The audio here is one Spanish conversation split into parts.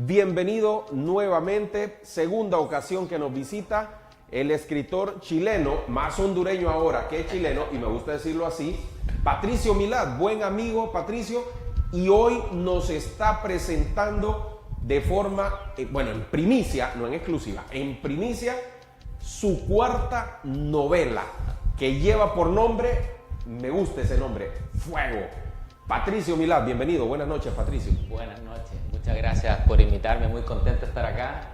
bienvenido nuevamente, segunda ocasión que nos visita el escritor chileno, más hondureño ahora que chileno, y me gusta decirlo así, Patricio Milad, buen amigo Patricio, y hoy nos está presentando de forma, en primicia, no en exclusiva, en primicia, su cuarta novela, que lleva por nombre, me gusta ese nombre, Fuego. Patricio Milad, bienvenido, buenas noches Patricio. Buenas noches, muchas gracias por invitarme, muy contento de estar acá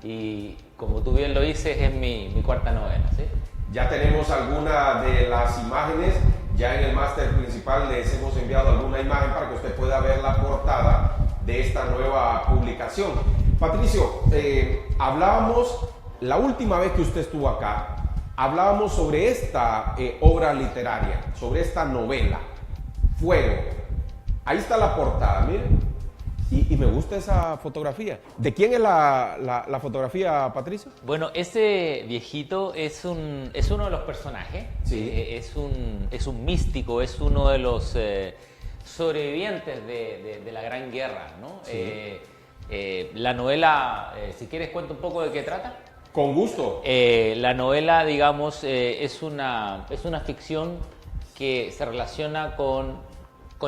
y como tú bien lo dices es mi cuarta novela, ¿sí? Ya tenemos algunas de las imágenes, ya en el máster principal les hemos enviado alguna imagen para que usted pueda ver la portada de esta nueva publicación. Patricio, hablábamos, la última vez que usted estuvo acá, hablábamos sobre esta obra literaria, sobre esta novela, Fuego. Ahí está la portada, miren. Y me gusta esa fotografía. ¿De quién es la fotografía, Patricio? Bueno, ese viejito es uno de los personajes. Sí. Es un místico, es uno de los sobrevivientes de la Gran Guerra, ¿no? Sí. La novela, si quieres cuento un poco de qué trata. Con gusto. La novela, digamos, es una ficción que se relaciona con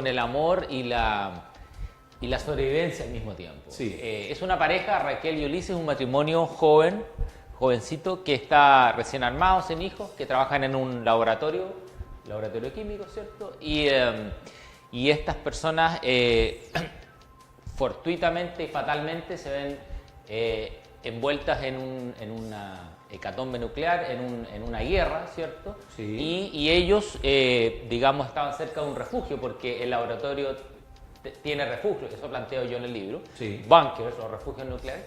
el amor y la sobrevivencia al mismo tiempo. Sí. Es una pareja, Raquel y Ulises, un matrimonio jovencito, que está recién armado, sin hijos, que trabajan en un laboratorio químico, ¿cierto? Y estas personas, fortuitamente y fatalmente, se ven envueltas en una hecatombe nuclear, en una guerra, ¿cierto? Sí. Y ellos, digamos, estaban cerca de un refugio, porque el laboratorio tiene refugio, eso planteo yo en el libro, Sí. bunkers o refugios nucleares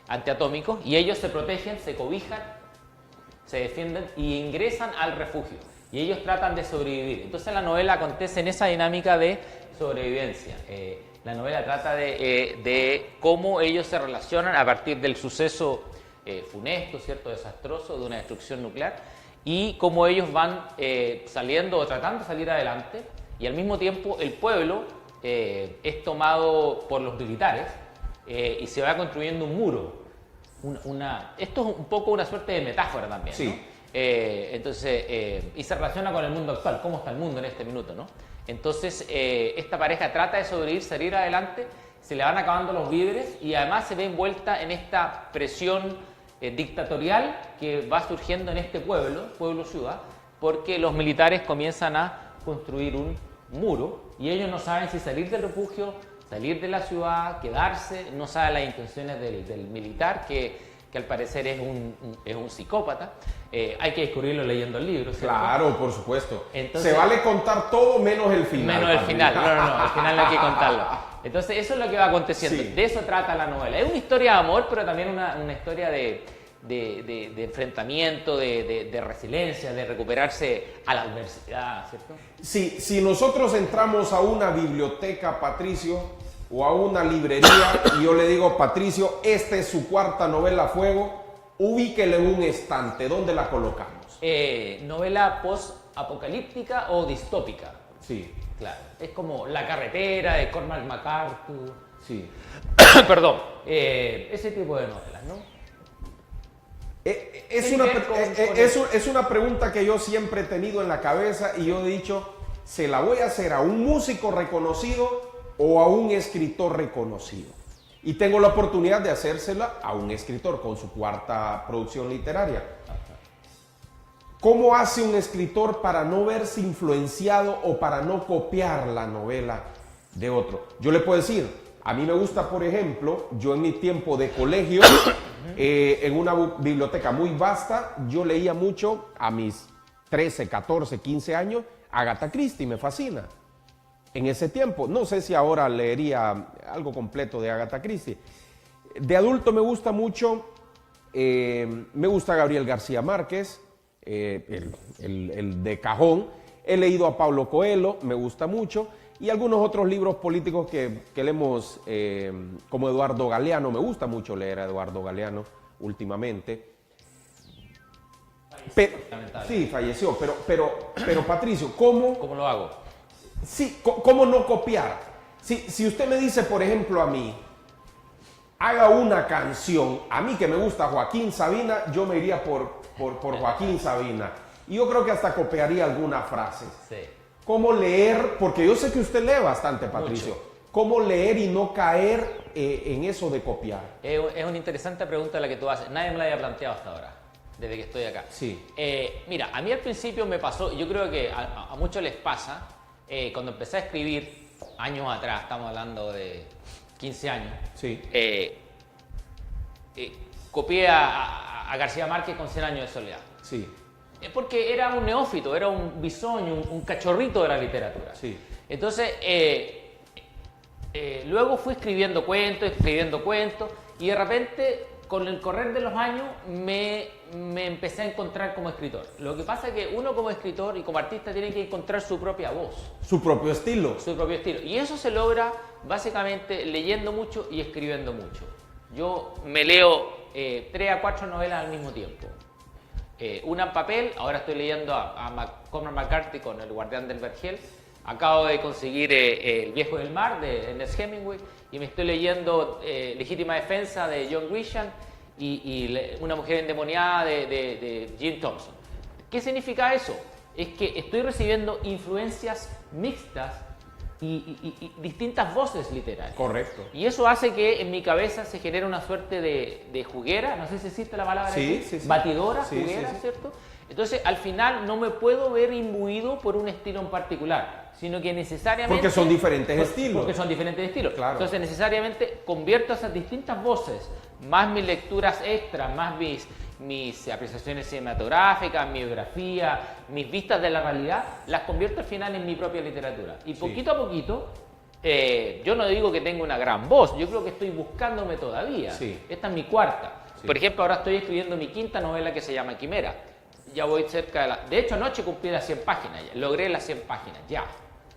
antiatómicos, y ellos se protegen, se cobijan, se defienden y ingresan al refugio. Y ellos tratan de sobrevivir. Entonces la novela acontece en esa dinámica de sobrevivencia. La novela trata de cómo ellos se relacionan a partir del suceso funesto, ¿cierto?, desastroso de una destrucción nuclear, y cómo ellos van saliendo o tratando de salir adelante, y al mismo tiempo el pueblo es tomado por los militares y se va construyendo un muro. Esto es un poco una suerte de metáfora también, Sí. ¿no? Y se relaciona con el mundo actual, cómo está el mundo en este minuto, ¿no? Entonces, esta pareja trata de sobrevivir, salir adelante, se le van acabando los víveres y además se ve envuelta en esta presión dictatorial que va surgiendo en este pueblo-ciudad, porque los militares comienzan a construir un muro y ellos no saben si salir del refugio, salir de la ciudad, quedarse, no saben las intenciones del militar, que al parecer es un psicópata. Hay que descubrirlo leyendo el libro, ¿cierto? Claro, por supuesto. Entonces, se vale contar todo menos el final. Menos el final, no, al final no hay que contarlo. Entonces eso es lo que va aconteciendo, Sí. de eso trata la novela. Es una historia de amor, pero también una historia de enfrentamiento, de resiliencia, de recuperarse a la adversidad, ¿cierto? Si nosotros entramos a una biblioteca, Patricio, o a una librería, y yo le digo, Patricio, esta es su cuarta novela, Fuego, ubíquele en un estante, ¿dónde la colocamos? Novela post-apocalíptica o distópica. Sí, Claro, es como La carretera de Cormac McCarthy. sí. Perdón, ese tipo de novelas, ¿no? Es una pregunta que yo siempre he tenido en la cabeza y yo he dicho, ¿se la voy a hacer a un músico reconocido o a un escritor reconocido? Y tengo la oportunidad de hacérsela a un escritor con su cuarta producción literaria. ¿Cómo hace un escritor para no verse influenciado o para no copiar la novela de otro? Yo le puedo decir, a mí me gusta, por ejemplo, yo en mi tiempo de colegio, en una biblioteca muy vasta, yo leía mucho a mis 13, 14, 15 años, Agatha Christie, me fascina. En ese tiempo, no sé si ahora leería algo completo de Agatha Christie. De adulto me gusta mucho, me gusta Gabriel García Márquez, el de cajón. He leído a Paulo Coelho, me gusta mucho, y algunos otros libros políticos que leemos, como Eduardo Galeano. Me gusta mucho leer a Eduardo Galeano últimamente. Sí, falleció, pero Patricio, ¿Cómo lo hago? Sí, ¿cómo no copiar? Si usted me dice, por ejemplo, a mí, haga una canción. A mí que me gusta Joaquín Sabina, yo me iría por Joaquín Sabina. Y yo creo que hasta copiaría alguna frase. Sí. ¿Cómo leer? Porque yo sé que usted lee bastante, Patricio. Mucho. ¿Cómo leer y no caer en eso de copiar? Es una interesante pregunta la que tú haces. Nadie me la había planteado hasta ahora, desde que estoy acá. Sí. Mira, a mí al principio me pasó, yo creo que a muchos les pasa, cuando empecé a escribir, años atrás, estamos hablando de 15 años, Sí. copié a García Márquez con 100 años de soledad. Sí. Porque era un neófito, era un bisoño, un cachorrito de la literatura. Sí. Entonces, luego fui escribiendo cuentos, y de repente, con el correr de los años, me empecé a encontrar como escritor. Lo que pasa es que uno como escritor y como artista tiene que encontrar su propia voz, Su propio estilo. su propio estilo. Y eso se logra básicamente leyendo mucho y escribiendo mucho. Yo me leo 3 a 4 novelas al mismo tiempo. Una en papel, ahora estoy leyendo a Cormac McCarthy con El Guardián del Vergel. Acabo de conseguir El Viejo del Mar de Ernest Hemingway y me estoy leyendo Legítima Defensa de John Grisham y Una mujer endemoniada de Jim Thompson. ¿Qué significa eso? Es que estoy recibiendo influencias mixtas y distintas voces literarias. Correcto. Y eso hace que en mi cabeza se genere una suerte de juguera, no sé si existe la palabra Sí, aquí, sí, sí. batidora, Sí, juguera, sí, sí. ¿cierto? Entonces, al final no me puedo ver imbuido por un estilo en particular, sino que necesariamente... Porque son diferentes estilos. Porque son diferentes estilos. Claro. Entonces, necesariamente convierto esas distintas voces, más mis lecturas extras, más mis apreciaciones cinematográficas, mi biografía, mis vistas de la realidad, las convierto al final en mi propia literatura. Y poquito a poquito, yo no digo que tenga una gran voz, yo creo que estoy buscándome todavía. Sí. Esta es mi cuarta. Sí. Por ejemplo, ahora estoy escribiendo mi quinta novela que se llama Quimera. Ya voy cerca de la... De hecho, anoche cumplí las 100 páginas, ya. Logré las 100 páginas, ya.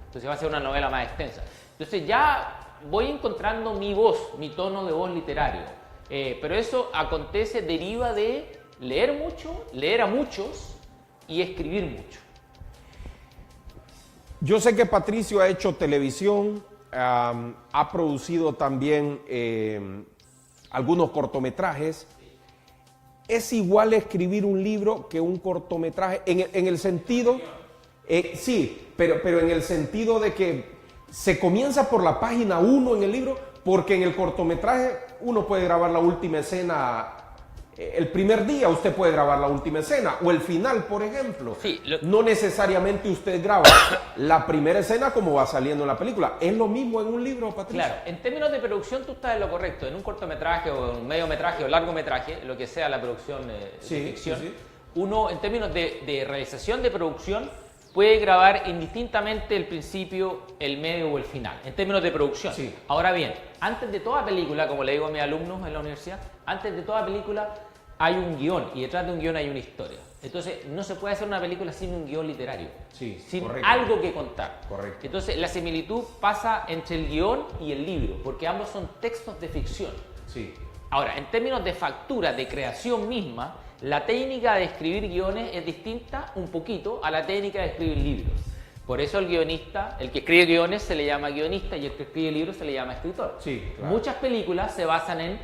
Entonces va a ser una novela más extensa. Entonces ya voy encontrando mi voz, mi tono de voz literario. Pero eso acontece, deriva de leer mucho, leer a muchos y escribir mucho. Yo sé que Patricio ha hecho televisión, ha producido también algunos cortometrajes. ¿Es igual escribir un libro que un cortometraje? En el sentido, sí, pero en el sentido de que se comienza por la página 1 en el libro, porque en el cortometraje uno puede grabar la última escena. El primer día usted puede grabar la última escena o el final, por ejemplo. Sí, no necesariamente usted graba la primera escena como va saliendo en la película. ¿Es lo mismo en un libro, Patricio? Claro, en términos de producción tú estás en lo correcto. En un cortometraje o en un mediometraje o largometraje, lo que sea la producción de ficción, sí. uno en términos de realización de producción puede grabar indistintamente el principio, el medio o el final, en términos de producción. Sí. Ahora bien, antes de toda película, como le digo a mis alumnos en la universidad, antes de toda película hay un guión y detrás de un guión hay una historia. Entonces, no se puede hacer una película sin un guión literario, Sí, sin correcto. algo que contar. Correcto. Entonces, la similitud pasa entre el guión y el libro, porque ambos son textos de ficción. Sí. Ahora, en términos de factura, de creación misma, la técnica de escribir guiones es distinta un poquito a la técnica de escribir libros. Por eso el guionista, el que escribe guiones se le llama guionista y el que escribe libros se le llama escritor. Sí, claro. Muchas películas se basan en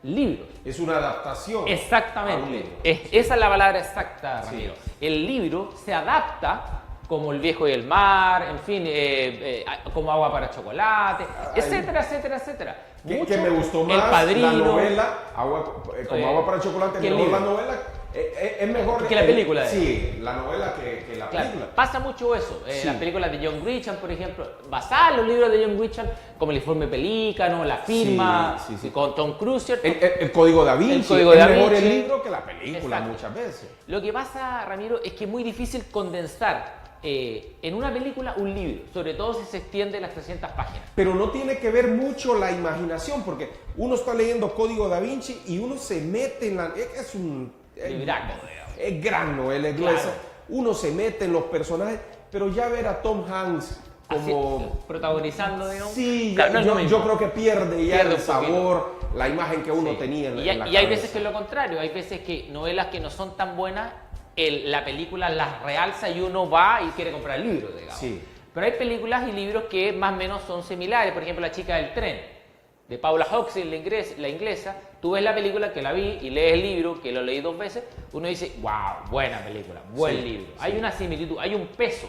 libros. Es una adaptación. a un Exactamente. libro. Esa es la palabra exacta, Sí. Ramiro. El libro se adapta como El Viejo y el Mar, en fin, como Agua para Chocolate, etcétera, etcétera, etcétera. Que Mucho. me gustó El más Padrino, la novela, como Agua para Chocolate, que el mejor la libro. novela, es mejor Que la película. Sí, la novela que la Claro, película. pasa mucho eso. Sí. Las películas de John Grisham, por ejemplo, basadas en los libros de John Grisham, como El Informe Pelícano, La Firma, Sí, sí, sí. con Tom Cruise, ¿cierto? El Código Da Vinci, El Código Da es mejor Vinci. el libro que la película Exacto. muchas veces. Lo que pasa, Ramiro, es que es muy difícil condensar en una película un libro, sobre todo si se extiende las 300 páginas. Pero no tiene que ver mucho la imaginación, porque uno está leyendo Código Da Vinci y uno se mete en la... Es un... Libraco, Es gran novela inglesa. Claro. Uno se mete en los personajes, pero ya ver a Tom Hanks como... Así, protagonizando, digamos. Sí, Claro, no es lo mismo. yo creo que pierde ya Pierde el un poquito. sabor, la imagen que uno Sí. tenía en, y, en la y hay cabeza. veces que es lo contrario, hay veces que novelas que no son tan buenas, la película las realza y uno va y quiere comprar el libro, digamos. Sí. Pero hay películas y libros que más o menos son similares, por ejemplo La chica del tren. de Paula Huxley, la inglesa, tú ves la película, que la vi, y lees el libro, que lo leí 2 veces, uno dice, wow, buena película, buen libro. Hay una similitud, hay un peso.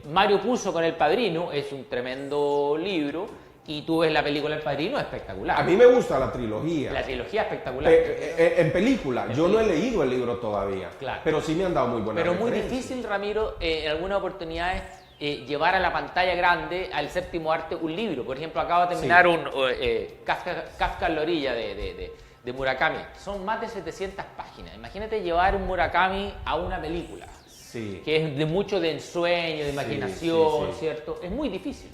Mario Puzo con El Padrino es un tremendo libro, y tú ves la película El Padrino, espectacular. A mí me gusta la trilogía. La trilogía espectacular. En película, yo no he leído el libro todavía, Claro. pero sí me han dado muy buenas Pero muy referencias. difícil, Ramiro, en algunas oportunidades llevar a la pantalla grande, al séptimo arte, un libro. Por ejemplo, acabo de terminar Kafka en la orilla de Murakami. Son más de 700 páginas. Imagínate llevar un Murakami a una película, Sí. que es de mucho de ensueño, de imaginación, sí. ¿cierto? Es muy difícil.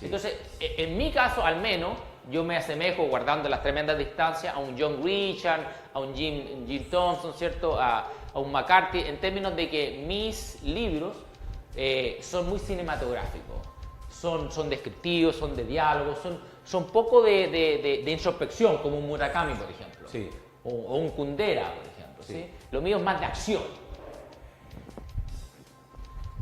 Entonces, en mi caso, al menos, yo me asemejo, guardando las tremendas distancias, a un John Grisham, a un Jim Thompson, ¿cierto? A un McCarthy, en términos de que mis libros son muy cinematográficos, son descriptivos, son de diálogo, son poco de introspección, como un Murakami, por ejemplo, Sí. o un Kundera, por ejemplo. Sí. ¿Sí? Lo mío es más de acción.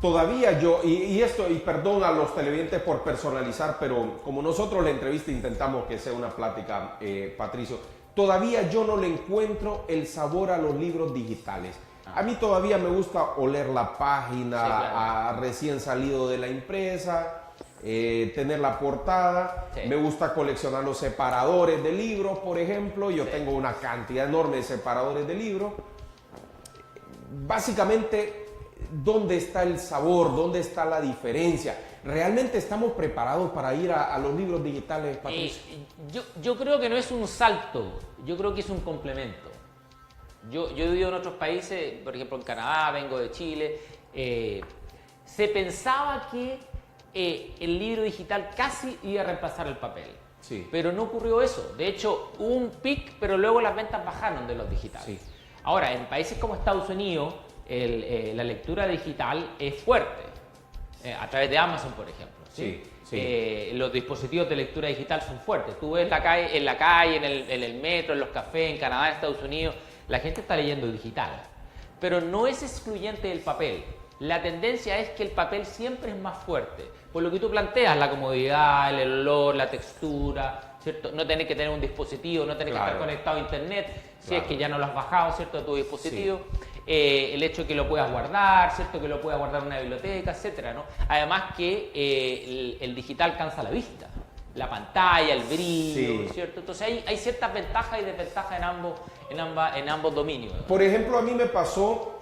Todavía yo, y perdón a los televidentes por personalizar, pero como nosotros la entrevista intentamos que sea una plática, Patricio, todavía yo no le encuentro el sabor a los libros digitales. A mí todavía me gusta oler la página, Sí, claro. a recién salido de la impresa, tener la portada. Sí. Me gusta coleccionar los separadores de libros, por ejemplo. Yo tengo una cantidad enorme de separadores de libros. Básicamente, ¿dónde está el sabor? ¿Dónde está la diferencia? ¿Realmente estamos preparados para ir a los libros digitales, Patricio? Yo creo que no es un salto, yo creo que es un complemento. Yo he vivido en otros países, por ejemplo en Canadá, vengo de Chile. Se pensaba que el libro digital casi iba a reemplazar el papel. Sí. Pero no ocurrió eso. De hecho, hubo un pic, pero luego las ventas bajaron de los digitales. Sí. Ahora, en países como Estados Unidos, la lectura digital es fuerte. A través de Amazon, por ejemplo. Sí, sí. Los dispositivos de lectura digital son fuertes. Tú ves en la calle, en el metro, en los cafés, en Canadá, en Estados Unidos, la gente está leyendo digital. Pero no es excluyente del papel. La tendencia es que el papel siempre es más fuerte. Por lo que tú planteas, la comodidad, el olor, la textura, ¿cierto? No tener que tener un dispositivo, no tener que estar conectado a internet, si es que ya no lo has bajado, ¿cierto?, a tu dispositivo. Sí. El hecho de que lo puedas guardar, ¿cierto?, que lo puedas guardar en una biblioteca, etcétera, ¿no? Además que el digital cansa la vista, la pantalla, el brillo, ¿cierto? Entonces hay ciertas ventajas y desventajas en ambos dominios, ¿no? Por ejemplo, a mí me pasó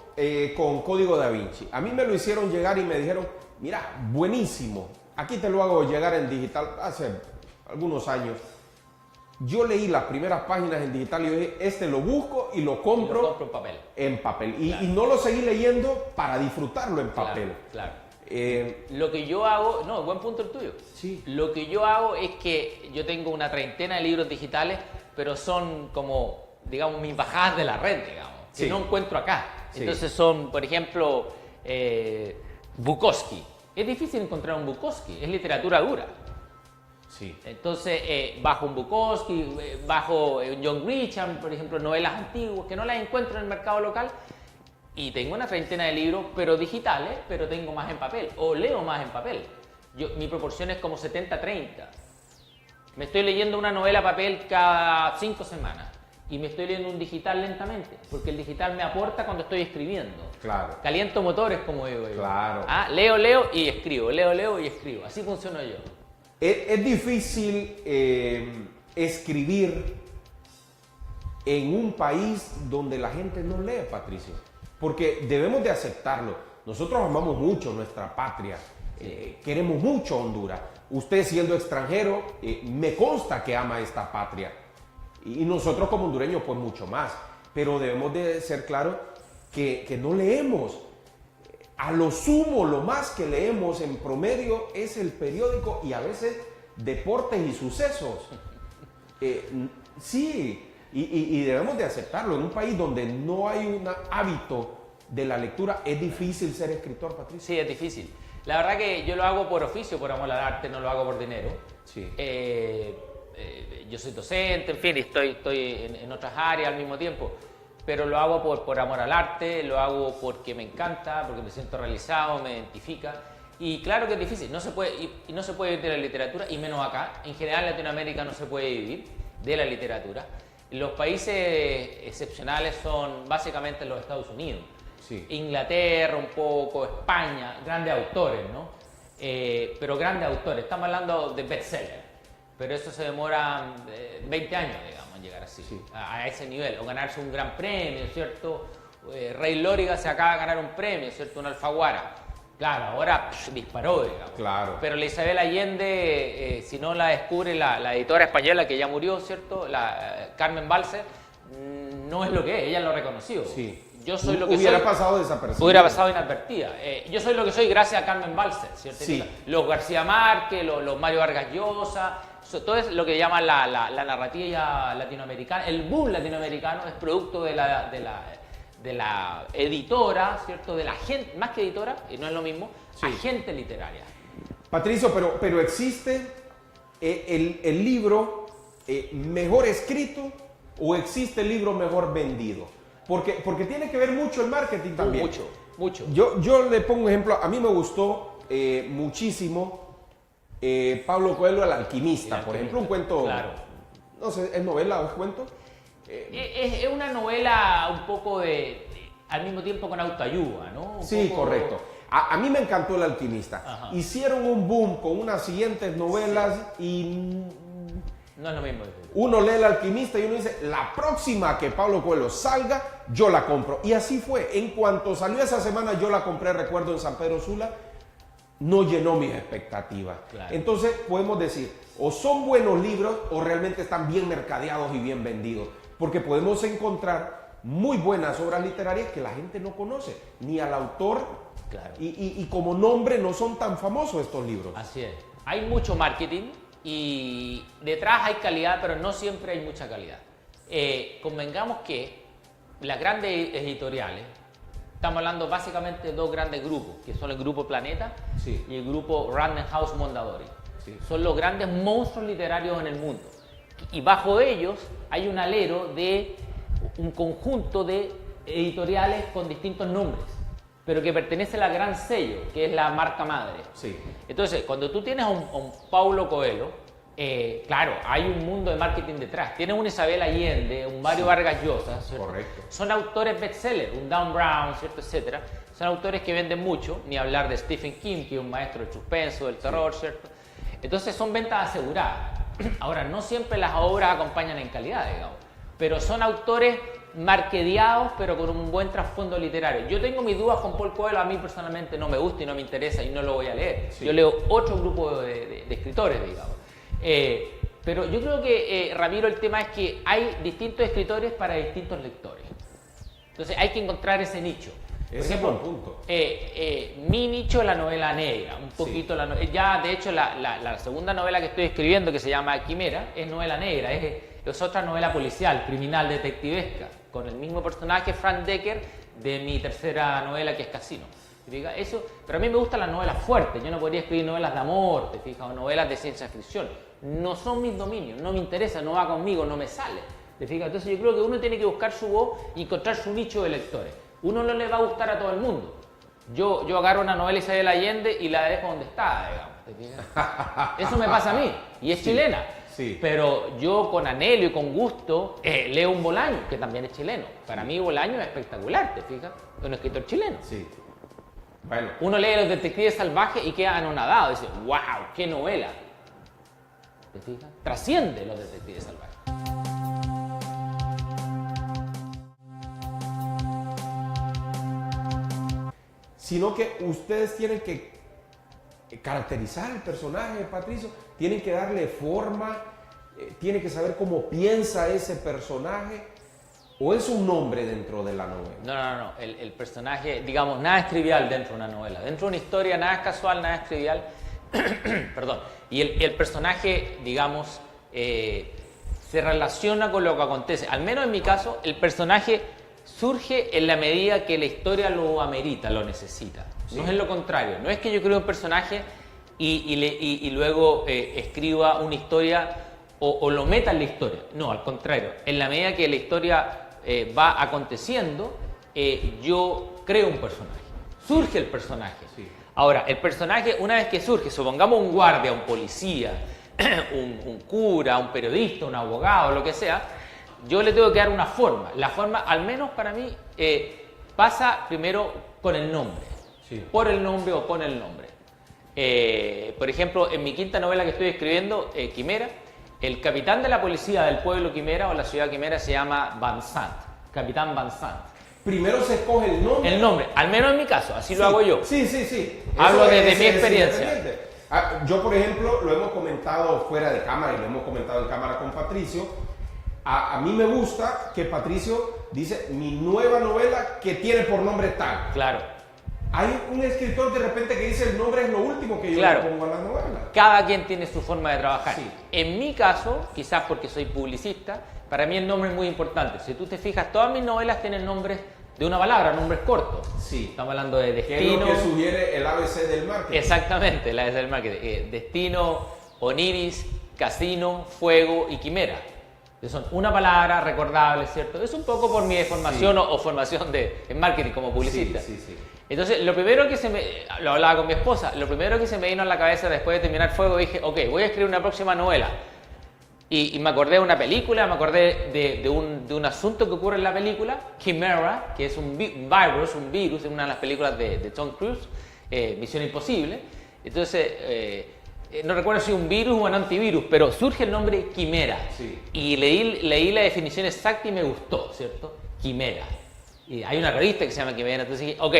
con Código Da Vinci. A mí me lo hicieron llegar y me dijeron, mira, buenísimo, aquí te lo hago llegar en digital hace algunos años. Yo leí las primeras páginas en digital y yo dije, lo busco y lo compro, en papel. En papel. Y no lo seguí leyendo para disfrutarlo en papel. Claro. Lo que yo hago, buen punto el tuyo. Sí. Lo que yo hago es que yo tengo una treintena de libros digitales, pero son como, digamos, mis bajadas de la red, digamos, que no encuentro acá. Sí. Entonces son, por ejemplo, Bukowski. Es difícil encontrar un Bukowski, es literatura dura. Sí. Entonces, bajo un Bukowski, bajo un John Grisham, por ejemplo, novelas antiguas, que no las encuentro en el mercado local, y tengo una treintena de libros, pero digitales, pero tengo más en papel, o leo más en papel. Mi proporción es como 70-30. Me estoy leyendo una novela a papel cada 5 semanas, y me estoy leyendo un digital lentamente, porque el digital me aporta cuando estoy escribiendo. Claro. Caliento motores, como digo yo. Claro. Leo y escribo, leo y escribo. Así funciono yo. Es difícil escribir en un país donde la gente no lee, Patricio, porque debemos de aceptarlo. Nosotros amamos mucho nuestra patria, queremos mucho Honduras. Usted siendo extranjero, me consta que ama esta patria. Y nosotros como hondureños, pues mucho más. Pero debemos de ser claros que no leemos. A lo sumo, lo más que leemos en promedio es el periódico y a veces deportes y sucesos. Sí, y debemos de aceptarlo. En un país donde no hay un hábito de la lectura, es difícil ser escritor, Patricio. Sí, es difícil. La verdad que yo lo hago por oficio, por amor al arte, no lo hago por dinero. Sí. Yo soy docente, en fin, estoy en otras áreas al mismo tiempo. Pero lo hago por amor al arte, lo hago porque me encanta, porque me siento realizado, me identifica. Y claro que es difícil, no se puede, y no se puede vivir de la literatura, y menos acá. En general en Latinoamérica no se puede vivir de la literatura. Los países excepcionales son básicamente los Estados Unidos, Sí. Inglaterra un poco, España, grandes autores, ¿no? Pero grandes autores, estamos hablando de bestsellers, pero eso se demora 20 años, digamos, en llegar así, Sí. a ese nivel, o ganarse un gran premio, ¿cierto? Rey Lóriga se acaba de ganar un premio, ¿cierto? Un Alfaguara. Claro, ahora disparó, digamos. Claro. Pero la Isabel Allende, si no la descubre la editora española que ya murió, ¿cierto? La Carmen Balcer, no es lo que es, ella lo reconoció. Sí. Yo soy lo que Hubiera soy. pasado desapercibido. Hubiera pasado inadvertida. Yo soy lo que soy gracias a Carmen Balcer, ¿cierto? Sí. Los García Márquez, los Mario Vargas Llosa, todo es lo que llaman la narrativa latinoamericana. El boom latinoamericano es producto de la editora, ¿cierto? De la gente, más que editora, y no es lo mismo, Sí. agente literaria. Patricio, pero existe el libro mejor escrito o existe el libro mejor vendido. Porque tiene que ver mucho el marketing también. Mucho. Yo le pongo un ejemplo. A mí me gustó muchísimo Pablo Coelho, El Alquimista, por ejemplo. Un cuento, Claro. no sé, ¿es novela o es cuento? Es una novela un poco al mismo tiempo con autoayuda, ¿no? Sí, correcto. A mí me encantó El Alquimista. Ajá. Hicieron un boom con unas siguientes novelas y No es lo mismo. uno lee El Alquimista y uno dice, la próxima que Pablo Coelho salga, yo la compro. Y así fue. En cuanto salió esa semana, yo la compré, recuerdo, en San Pedro Sula. No llenó mis expectativas. Claro. Entonces podemos decir, o son buenos libros o realmente están bien mercadeados y bien vendidos. Porque podemos encontrar muy buenas obras literarias que la gente no conoce, ni al autor. Claro. Y como nombre no son tan famosos estos libros. Así es. Hay mucho marketing y detrás hay calidad, pero no siempre hay mucha calidad. Convengamos que las grandes editoriales, estamos hablando básicamente de dos grandes grupos, que son el Grupo Planeta Sí. y el Grupo Random House Mondadori. Sí. Son los grandes monstruos literarios en el mundo. Y bajo ellos hay un alero de un conjunto de editoriales con distintos nombres, pero que pertenece a la gran sello, que es la marca madre. Sí. Entonces, cuando tú tienes a un Paulo Coelho, claro, hay un mundo de marketing detrás. Tienes un Isabel Allende, un Mario Vargas Llosa, ¿cierto? Correcto. Son autores bestseller, un Dan Brown, ¿cierto? Etcétera. Son autores que venden mucho, ni hablar de Stephen King, que es un maestro del suspenso, del terror, ¿cierto? Entonces son ventas aseguradas. Ahora, no siempre las obras acompañan en calidad, digamos, pero son autores marketeados, pero con un buen trasfondo literario. Yo tengo mis dudas con Paul Coelho, a mí personalmente no me gusta y no me interesa y no lo voy a leer. Sí. Yo leo otro grupo de escritores, digamos. Pero yo creo que, Ramiro, el tema es que hay distintos escritores para distintos lectores. Entonces hay que encontrar ese nicho. Por Ese es ejemplo, buen punto. mi nicho es la novela negra, un poquito ya de hecho la segunda novela que estoy escribiendo, que se llama Quimera, es novela negra, es otra novela policial, criminal, detectivesca, con el mismo personaje, Frank Decker, de mi tercera novela, que es Casino. ¿Te fijas? Eso, pero a mí me gustan las novelas fuertes, yo no podría escribir novelas de amor, ¿te fijas? O novelas de ciencia ficción. No son mis dominios, no me interesa, no va conmigo, no me sale. ¿Te fijas? Entonces yo creo que uno tiene que buscar su voz y encontrar su nicho de lectores. Uno no le va a gustar a todo el mundo. Yo agarro una novela Isabel Allende y la dejo donde está, digamos. ¿Te fijas? Eso me pasa a mí, y es chilena. Sí. Pero yo con anhelo y con gusto leo un Bolaño, que también es chileno. Para mí Bolaño es espectacular, ¿te fijas? Es un escritor chileno. Sí. Bueno. Uno lee Los Detectives Salvajes y queda anonadado. Dice, wow, qué novela. ¿Te fijas? Trasciende Los Detectives Salvajes. Sino que ustedes tienen que caracterizar al personaje, Patricio, tienen que darle forma, tienen que saber cómo piensa ese personaje, o es un nombre dentro de la novela. No. El personaje, digamos, nada es trivial dentro de una novela. Dentro de una historia nada es casual, nada es trivial. Perdón. Y el personaje, digamos, se relaciona con lo que acontece. Al menos en mi caso, el personaje surge en la medida que la historia lo amerita, lo necesita. Sí. No es lo contrario. No es que yo creo un personaje y luego escriba una historia o lo meta en la historia. No, al contrario. En la medida que la historia va aconteciendo, yo creo un personaje. Surge el personaje. Sí. Ahora, el personaje, una vez que surge, supongamos un guardia, un policía, un cura, un periodista, un abogado, lo que sea, yo le tengo que dar una forma. La forma, al menos para mí, pasa primero con el nombre. Sí. Por el nombre o con el nombre. Por ejemplo, en mi quinta novela que estoy escribiendo, Quimera, el capitán de la policía del pueblo Quimera o la ciudad Quimera se llama Van Sant, Capitán Van Sant. Primero se escoge el nombre. El nombre, al menos en mi caso, así Sí, lo hago yo. Sí, sí, sí. Hablo Eso desde mi es experiencia. independiente. Yo, por ejemplo, lo hemos comentado fuera de cámara y lo hemos comentado en cámara con Patricio. A mí me gusta que Patricio dice mi nueva novela que tiene por nombre tal. Claro. Hay un escritor de repente que dice el nombre es lo último que yo Claro. le pongo a la novela. Cada quien tiene su forma de trabajar. Sí. En mi caso, quizás porque soy publicista, para mí el nombre es muy importante. Si tú te fijas, todas mis novelas tienen nombres de una palabra, nombres cortos. Sí. Estamos hablando de Que es destino. lo que sugiere el ABC del marketing. Exactamente, la es del marketing. Destino, Oniris, Casino, Fuego y Quimera. Que son una palabra recordable, ¿cierto? Es un poco por mi formación o formación en marketing como publicista. Sí, sí, sí. Entonces, lo primero que lo hablaba con mi esposa, lo primero que se me vino a la cabeza después de terminar Fuego, dije, ok, voy a escribir una próxima novela. Y me acordé de una película, me acordé de un asunto que ocurre en la película, Chimera, que es un virus, en una de las películas de Tom Cruise, Misión Imposible. Entonces, no recuerdo si un virus o un antivirus, pero surge el nombre Quimera. Sí. Y leí la definición exacta y me gustó, ¿cierto? Quimera. Y hay una revista que se llama Quimera, entonces dije, ok,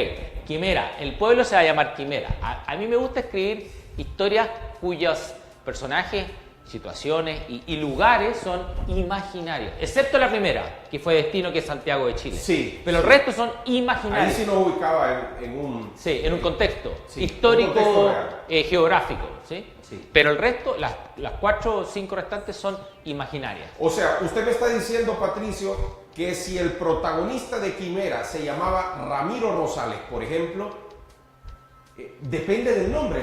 Quimera, el pueblo se va a llamar Quimera. A mí me gusta escribir historias cuyos personajes, situaciones y lugares son imaginarios, excepto la primera, que fue Destino, que es Santiago de Chile. Sí, pero sí. el resto son Ahí imaginarios. sí nos ubicaba en un... Sí, en un contexto Sí, histórico, un contexto real. geográfico, ¿sí? Sí. Pero el resto, las 4 o 5 restantes son imaginarias. O sea, usted me está diciendo, Patricio, que si el protagonista de Quimera se llamaba Ramiro Rosales, por ejemplo, depende del nombre,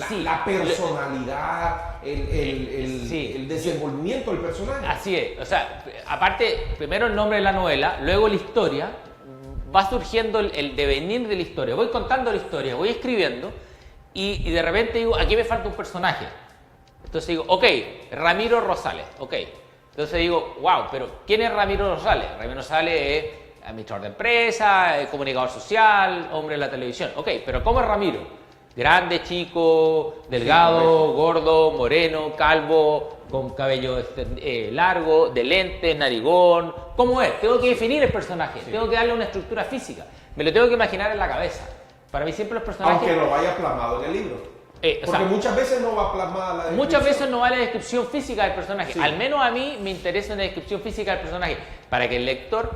Sí. la personalidad, Sí. el desenvolvimiento del personaje. Así es, o sea, aparte, primero el nombre de la novela, luego la historia, va surgiendo el devenir de la historia. Voy contando la historia, voy escribiendo y de repente digo, aquí me falta un personaje. Entonces digo, ok, Ramiro Rosales, ok. Entonces digo, wow, pero ¿quién es Ramiro Rosales? Ramiro Rosales es administrador de empresa, comunicador social, hombre de la televisión. Ok, pero ¿cómo es Ramiro? Grande, chico, delgado, Sí, gordo, moreno, calvo, con cabello largo, de lentes, narigón. ¿Cómo es? Tengo que definir el personaje, Sí. tengo que darle una estructura física. Me lo tengo que imaginar en la cabeza. Para mí siempre los personajes... Aunque no vaya plasmado en el libro. o Porque sea, muchas veces no va plasmada la muchas descripción. veces no va la descripción física del personaje. Sí. Al menos a mí me interesa una descripción física del personaje para que el lector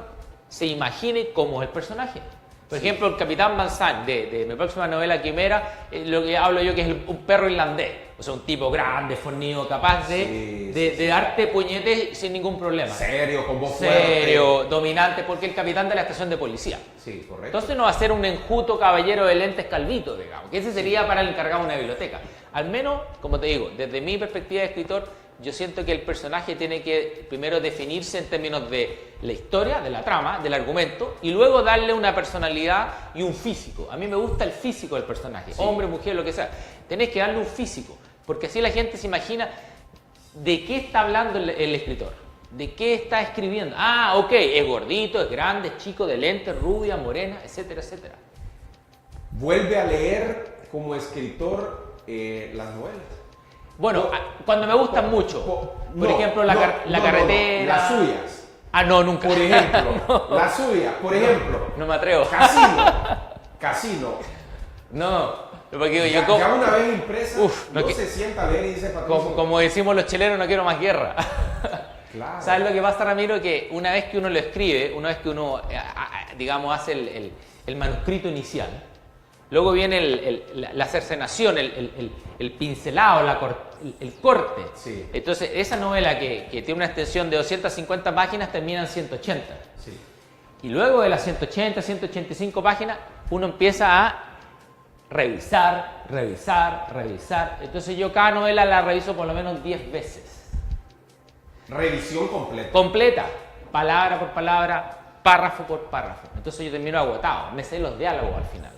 se imagine cómo es el personaje. Por Sí. ejemplo, el Capitán Van Sant de mi próxima novela Quimera, lo que hablo yo que es un perro irlandés. O sea, un tipo grande, fornido, capaz de darte puñetes sin ningún problema. Serio, con voz Serio, dominante, porque el capitán de la estación de policía. fuerte. Sí, correcto. Entonces no va a ser un enjuto caballero de lentes calvito, digamos, que ese sería para el encargado de una biblioteca. Al menos, como te digo, desde mi perspectiva de escritor, yo siento que el personaje tiene que primero definirse en términos de la historia, de la trama, del argumento, y luego darle una personalidad y un físico. A mí me gusta el físico del personaje, Sí. hombre, mujer, lo que sea. Tenés que darle un físico, porque así la gente se imagina de qué está hablando el escritor. ¿De qué está escribiendo? Ah, ok, es gordito, es grande, es chico, de lentes, rubia, morena, etcétera, etcétera. Vuelve a leer como escritor las novelas. Bueno, cuando me gustan mucho, por ejemplo, la carretera... las suyas. Ah, no, nunca. Por ejemplo, las suyas, por ejemplo, No me atrevo. Casino. No, porque Ya, yo ya una vez impresa, Uf, no no que- se sienta a leer y dice Patricio. como decimos los chilenos, no quiero más guerra. Claro. ¿Sabes lo que pasa, Ramiro? Que una vez que uno lo escribe, una vez que uno, digamos, hace el manuscrito inicial, luego viene la cercenación, el pincelado, el corte. Sí. Entonces, esa novela que tiene una extensión de 250 páginas termina en 180. Sí. Y luego de las 180, 185 páginas, uno empieza a revisar. Entonces yo cada novela la reviso por lo menos 10 veces. Revisión completa. Completa, palabra por palabra, párrafo por párrafo. Entonces yo termino agotado, me sé los diálogos al final.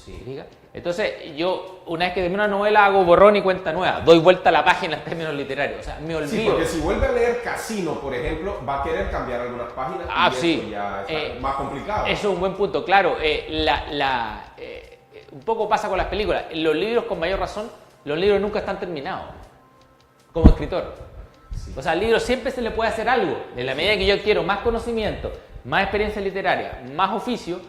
¿te fijas? Entonces, yo, una vez que termino una novela, hago borrón y cuenta nueva. Doy vuelta a la página en términos literarios. O sea, me olvido. Sí, porque si vuelve a leer Casino, por ejemplo, va a querer cambiar algunas páginas y sí. eso ya está más complicado. Eso es un buen punto. Claro, un poco pasa con las películas. En los libros, con mayor razón, los libros nunca están terminados. Como escritor. Sí. O sea, al libro siempre se le puede hacer algo. En la medida que yo quiero más conocimiento, más experiencia literaria, más oficio,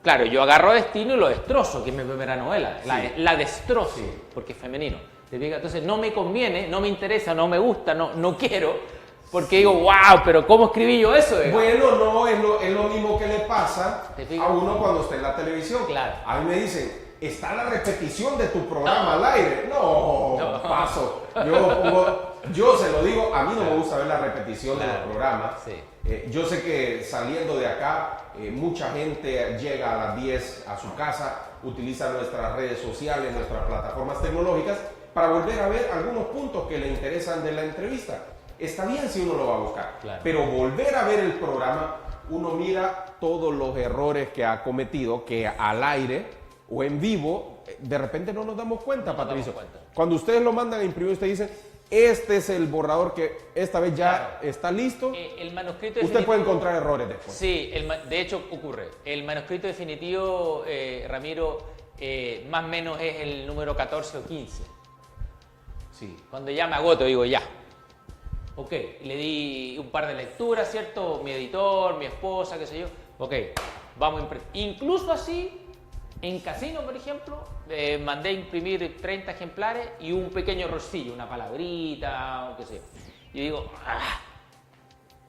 claro, yo agarro Destino y lo destrozo, que es mi primera novela. La destrozo, porque es femenino. Entonces no me conviene, no me interesa, no me gusta, no quiero, porque digo, wow, pero ¿cómo escribí yo eso? Bueno, no, es lo mismo que le pasa a uno cuando está en la televisión. Claro. A mí me dicen, ¿está la repetición de tu programa al aire? No, paso. Yo se lo digo, a mí no me gusta ver la repetición de los programas. Sí. Yo sé que saliendo de acá, mucha gente llega a las 10 a su casa, utiliza nuestras redes sociales, nuestras plataformas tecnológicas para volver a ver algunos puntos que le interesan de la entrevista. Está bien si uno lo va a buscar, pero volver a ver el programa, uno mira todos los errores que ha cometido, que al aire o en vivo, de repente no nos damos cuenta, Patricio. Cuando ustedes lo mandan a imprimir, ustedes dicen, este es el borrador que esta vez ya está listo. El manuscrito Usted puede encontrar errores después. Sí, de hecho ocurre. El manuscrito definitivo, Ramiro, más o menos es el número 14 o 15. Sí. Cuando ya me agoto, digo ya. Ok, le di un par de lecturas, ¿cierto? Mi editor, mi esposa, qué sé yo. Ok, vamos a imprimir. Incluso así, en Casino, por ejemplo, mandé a imprimir 30 ejemplares y un pequeño errorcillo, una palabrita, o qué sé yo. Y digo,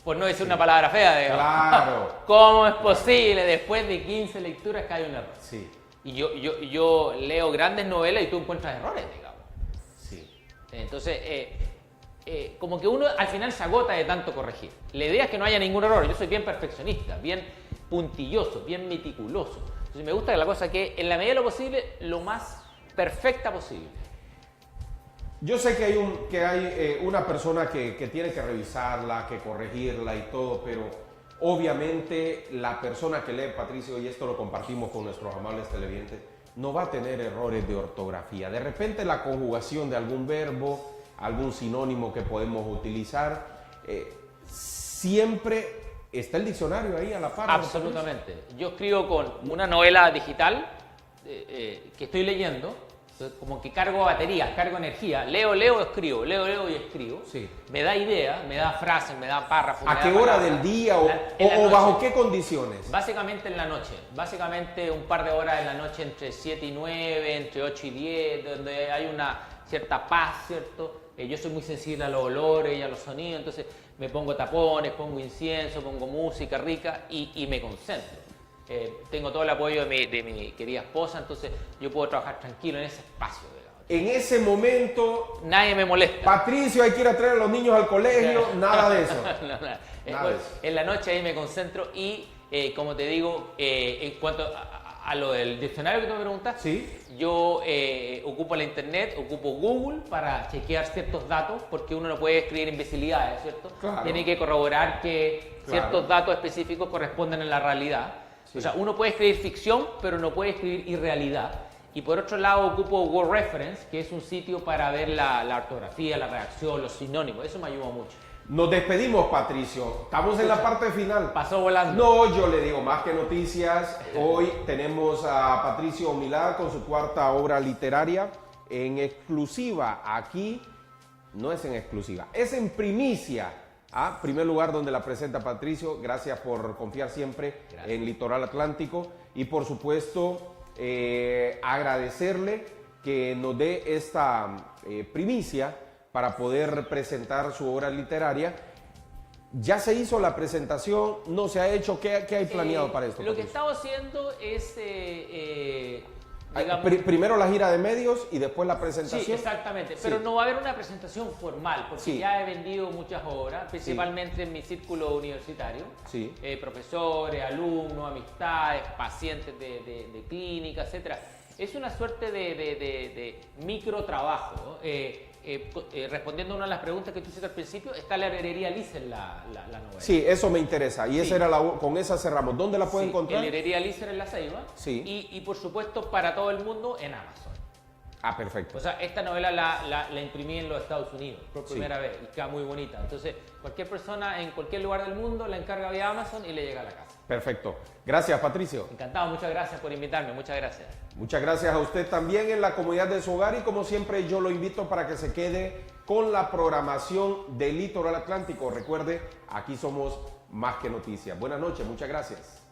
por no decir una palabra fea, digo, claro. ¿Cómo es posible después de 15 lecturas que hay un error? Sí. Y yo leo grandes novelas y tú encuentras errores, digamos. Sí. Entonces, como que uno al final se agota de tanto corregir. La idea es que no haya ningún error. Yo soy bien perfeccionista, bien puntilloso, bien meticuloso. Entonces me gusta que la cosa que en la medida de lo posible, lo más perfecta posible. Yo sé que hay una persona que tiene que revisarla, que corregirla y todo, pero obviamente la persona que lee, Patricio, y esto lo compartimos con nuestros amables televidentes, no va a tener errores de ortografía. De repente la conjugación de algún verbo, algún sinónimo que podemos utilizar, siempre está el diccionario ahí a la par. Absolutamente. Yo escribo con una novela digital que estoy leyendo, como que cargo baterías, cargo energía. Leo, escribo, leo y escribo. Sí. Me da ideas, me da frases, me da párrafos. ¿A qué hora del día o bajo qué condiciones? Básicamente en la noche. Básicamente un par de horas en la noche entre 7 y 9, entre 8 y 10, donde hay una cierta paz, ¿cierto? Yo soy muy sensible a los olores y a los sonidos, entonces me pongo tapones, pongo incienso, pongo música rica y me concentro. Tengo todo el apoyo de mi querida esposa, entonces yo puedo trabajar tranquilo en ese espacio. Digamos. En ese momento, nadie me molesta. Patricio, hay que ir a traer a los niños al colegio, nada de eso. Bueno, en la noche ahí me concentro y, como te digo, en cuanto a lo del diccionario que tú me preguntas, ¿sí? Yo ocupo la internet, ocupo Google para chequear ciertos datos, porque uno no puede escribir imbecilidades, ¿cierto? Claro. Tiene que corroborar que ciertos datos específicos corresponden a la realidad. Sí. O sea, uno puede escribir ficción, pero no puede escribir irrealidad. Y por otro lado ocupo Word Reference, que es un sitio para ver la ortografía, la redacción, los sinónimos. Eso me ayuda mucho. Nos despedimos, Patricio. Estamos en la parte final. Pasó volando. No, yo le digo más que noticias. Hoy tenemos a Patricio Omilá con su cuarta obra literaria en exclusiva. Aquí no es en exclusiva, es en primicia. Primer lugar donde la presenta Patricio. Gracias por confiar siempre en Litoral Atlántico. Y por supuesto, agradecerle que nos dé esta primicia para poder presentar su obra literaria. ¿Ya se hizo la presentación? ¿No se ha hecho? ¿Qué hay planeado para esto? Lo que estamos haciendo es... digamos, primero la gira de medios y después la presentación. Sí, exactamente. Pero no va a haber una presentación formal, porque ya he vendido muchas obras, principalmente en mi círculo universitario. Sí. Profesores, alumnos, amistades, pacientes de clínica, etc. Es una suerte de micro trabajo, ¿no? respondiendo a una de las preguntas que tú hiciste al principio, está la Herrería Lícer la novela. Sí, eso me interesa. Y Sí. esa era con esa cerramos. ¿Dónde la pueden Sí, encontrar? en Herrería Lícer en La Ceiba. Sí. Y por supuesto para todo el mundo en Amazon. Ah, perfecto. O sea, esta novela la imprimí en los Estados Unidos por Sí. primera vez y queda muy bonita. Entonces, cualquier persona en cualquier lugar del mundo la encarga vía Amazon y le llega a la casa. Perfecto. Gracias, Patricio. Encantado, muchas gracias por invitarme, muchas gracias. Muchas gracias a usted también en la comodidad de su hogar y como siempre yo lo invito para que se quede con la programación del Litoral Atlántico. Recuerde, aquí somos más que noticias. Buenas noches, muchas gracias.